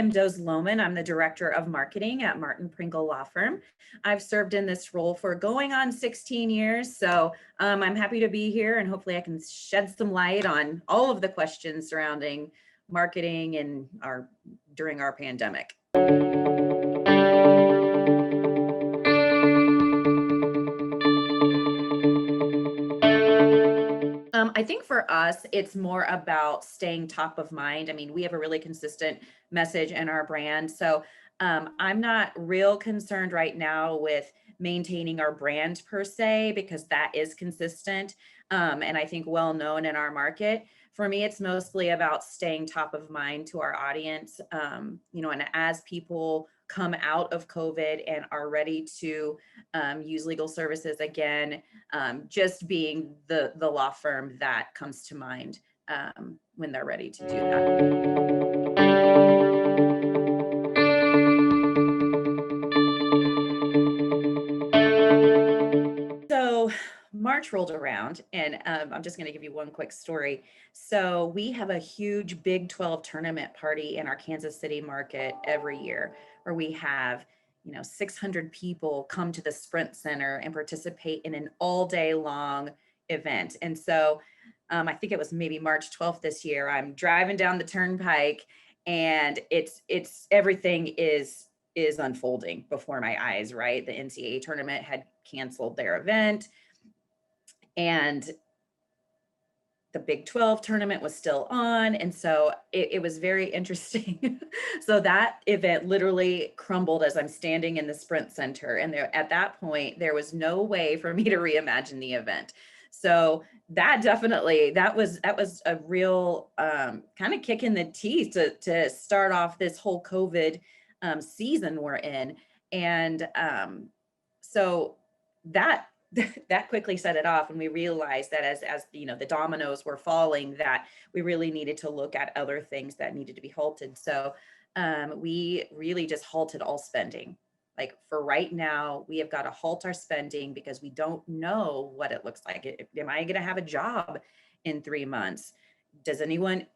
Kim Doze-Lohmann. I'm the Director of Marketing at Martin Pringle Law Firm. I've served in this role for going on 16 years, so I'm happy to be here, and hopefully I can shed some light on all of the questions surrounding marketing and during our pandemic. I think for us, it's more about staying top of mind. I mean, we have a really consistent message in our brand. So I'm not real concerned right now with maintaining our brand per se, because that is consistent and I think well known in our market. For me, it's mostly about staying top of mind to our audience, and as people come out of COVID and are ready to use legal services again, just being the law firm that comes to mind when they're ready to do that. So March rolled around, and I'm just going to give you one quick story. So we have a huge Big 12 tournament party in our Kansas City market every year, where we have 600 people come to the Sprint Center and participate in an all day long event. And so I think it was maybe March 12th this year. I'm driving down the turnpike, and it's everything is unfolding before my eyes, right? The NCAA tournament had canceled their event, and the Big 12 tournament was still on. And so it was very interesting. So that event literally crumbled as I'm standing in the Sprint Center. And at that point, there was no way for me to reimagine the event. So that was a real kind of kick in the teeth to start off this whole COVID season we're in. And so that quickly set it off, and we realized that as the dominoes were falling, that we really needed to look at other things that needed to be halted. So we really just halted all spending. Like for right now, we have got to halt our spending because we don't know what it looks like. Am I going to have a job in 3 months? Does anyone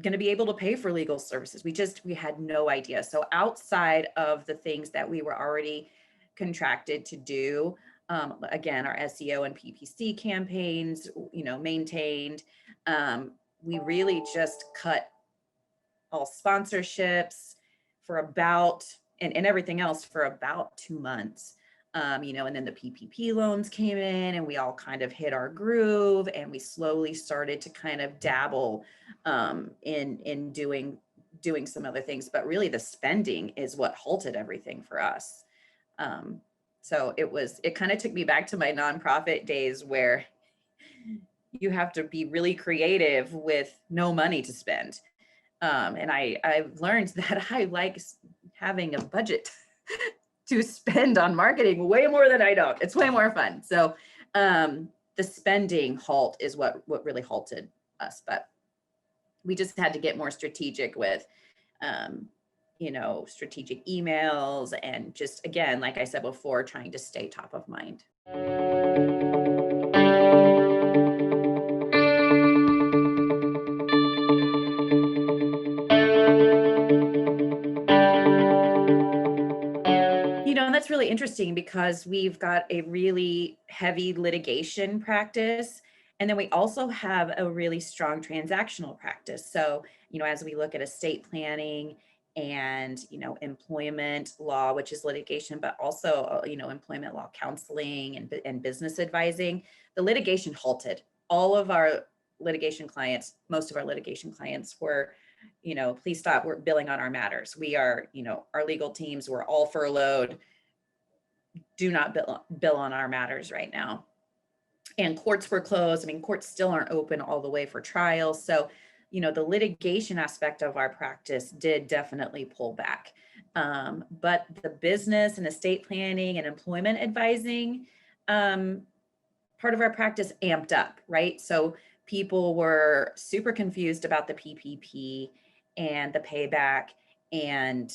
going to be able to pay for legal services? We had no idea. So outside of the things that we were already contracted to do, again, our SEO and PPC campaigns, maintained, we really just cut all sponsorships for about, and everything else for about 2 months. And then the PPP loans came in, and we all kind of hit our groove, and we slowly started to kind of dabble in doing some other things. But really the spending is what halted everything for us. So it kind of took me back to my nonprofit days, where you have to be really creative with no money to spend. And I've learned that I like having a budget to spend on marketing way more than I don't. It's way more fun. So the spending halt is what really halted us. But we just had to get more strategic with strategic emails, and just, again, like I said before, trying to stay top of mind. That's really interesting, because we've got a really heavy litigation practice, and then we also have a really strong transactional practice. So, as we look at estate planning and, employment law, which is litigation, but also, employment law counseling and business advising, the litigation halted. All of our litigation clients, most of our litigation clients were, please stop, we're billing on our matters. We are, our legal teams were all furloughed. Do not bill on our matters right now. And courts were closed. I mean, courts still aren't open all the way for trial. So, the litigation aspect of our practice did definitely pull back. But the business and estate planning and employment advising part of our practice amped up, right? So people were super confused about the PPP and the payback, and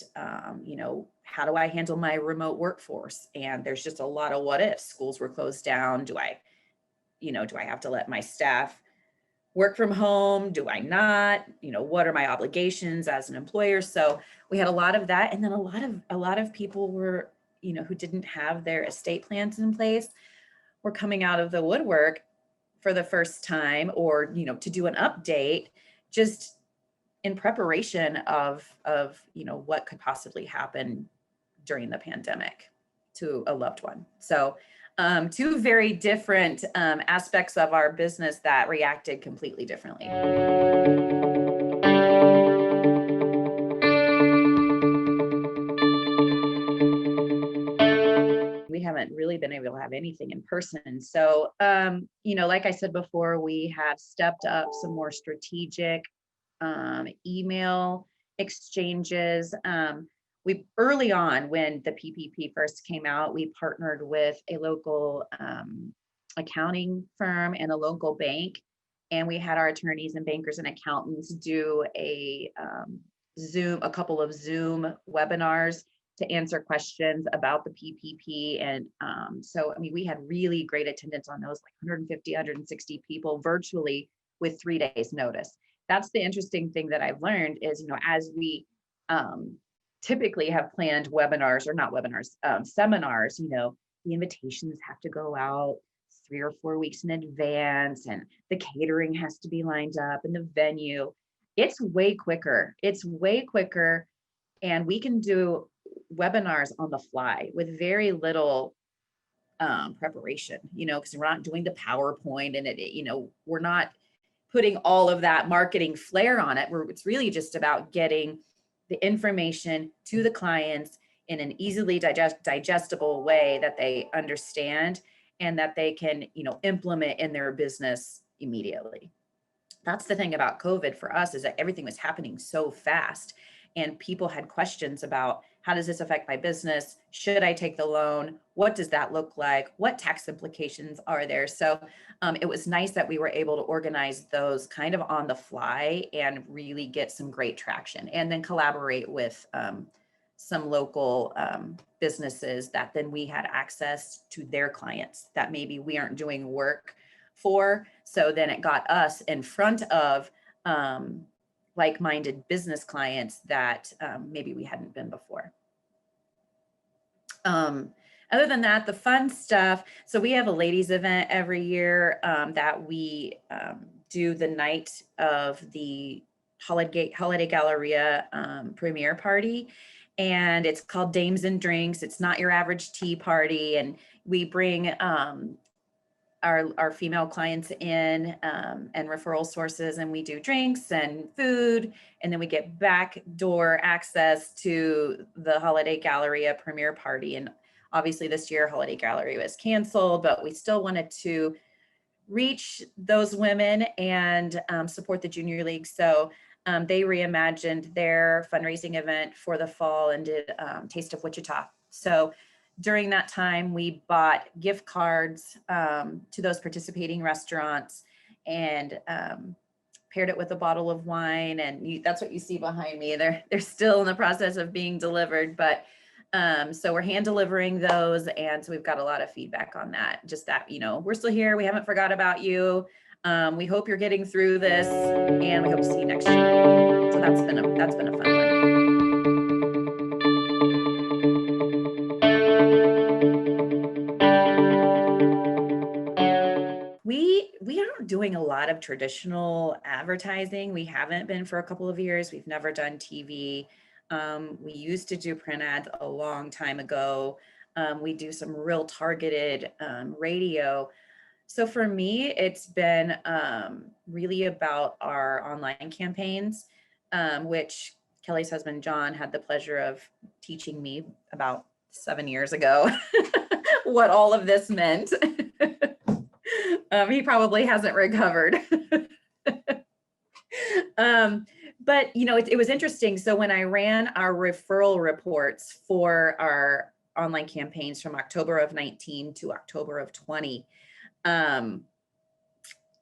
how do I handle my remote workforce? And there's just a lot of what ifs. Schools were closed down. Do I have to let my staff work from home? Do I not? What are my obligations as an employer? So we had a lot of that. And then a lot of people were, who didn't have their estate plans in place were coming out of the woodwork for the first time, or, to do an update, just in preparation of, what could possibly happen during the pandemic to a loved one. So two very different aspects of our business that reacted completely differently. We haven't really been able to have anything in person. So, like I said before, we have stepped up some more strategic email exchanges. We early on, when the PPP first came out, we partnered with a local accounting firm and a local bank, and we had our attorneys and bankers and accountants do a couple of Zoom webinars to answer questions about the PPP. And so, we had really great attendance on those, like 150, 160 people virtually with 3 days notice. That's the interesting thing that I've learned is, as we typically have planned webinars, or not webinars, seminars, the invitations have to go out 3 or 4 weeks in advance, and the catering has to be lined up, and the venue. It's way quicker. And we can do webinars on the fly with very little preparation, because we're not doing the PowerPoint, and we're not putting all of that marketing flair on it. It's really just about getting the information to the clients in an easily digestible way that they understand and that they can, implement in their business immediately. That's the thing about COVID for us, is that everything was happening so fast, and people had questions about, how does this affect my business? Should I take the loan? What does that look like? What tax implications are there? So it was nice that we were able to organize those kind of on the fly and really get some great traction, and then collaborate with some local businesses that then we had access to their clients that maybe we aren't doing work for. So then it got us in front of like-minded business clients that maybe we hadn't been before. Other than that, the fun stuff. So we have a ladies event every year that we do the night of the Holiday Galleria premiere party. And it's called Dames and Drinks. It's not your average tea party. And we bring our female clients in and referral sources, and we do drinks and food, and then we get backdoor access to the Holiday Galleria premiere party. And obviously this year Holiday Galleria was canceled, but we still wanted to reach those women and support the junior league. So they reimagined their fundraising event for the fall and did Taste of Wichita. So during that time, we bought gift cards to those participating restaurants, and paired it with a bottle of wine. And that's what you see behind me. They're still in the process of being delivered, but so we're hand delivering those. And so we've got a lot of feedback on that. Just that, we're still here. We haven't forgot about you. We hope you're getting through this, and we hope to see you next year. So that's been a fun one. We aren't doing a lot of traditional advertising. We haven't been for a couple of years. We've never done TV. We used to do print ads a long time ago. We do some real targeted radio. So for me, it's been really about our online campaigns, which Kelly's husband, John, had the pleasure of teaching me about 7 years ago what all of this meant. He probably hasn't recovered. But, it was interesting. So when I ran our referral reports for our online campaigns from October of 19 to October of 20,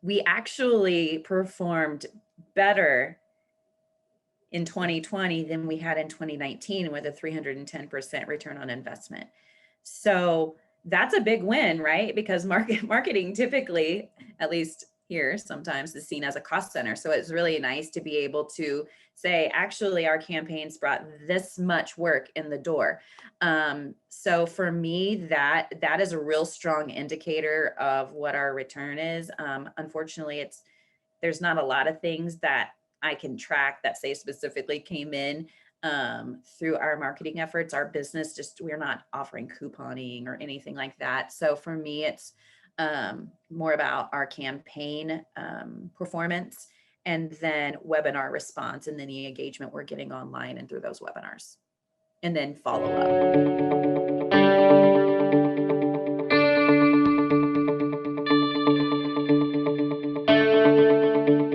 we actually performed better in 2020 than we had in 2019 with a 310% return on investment. So that's a big win, right? Because marketing typically, at least here sometimes is seen as a cost center. So it's really nice to be able to say, actually, our campaigns brought this much work in the door. So for me, that is a real strong indicator of what our return is. Unfortunately, there's not a lot of things that I can track that say specifically came in through our marketing efforts. Our business we're not offering couponing or anything like that. So for me, it's more about our campaign performance, and then webinar response, and then the engagement we're getting online and through those webinars, and then follow up.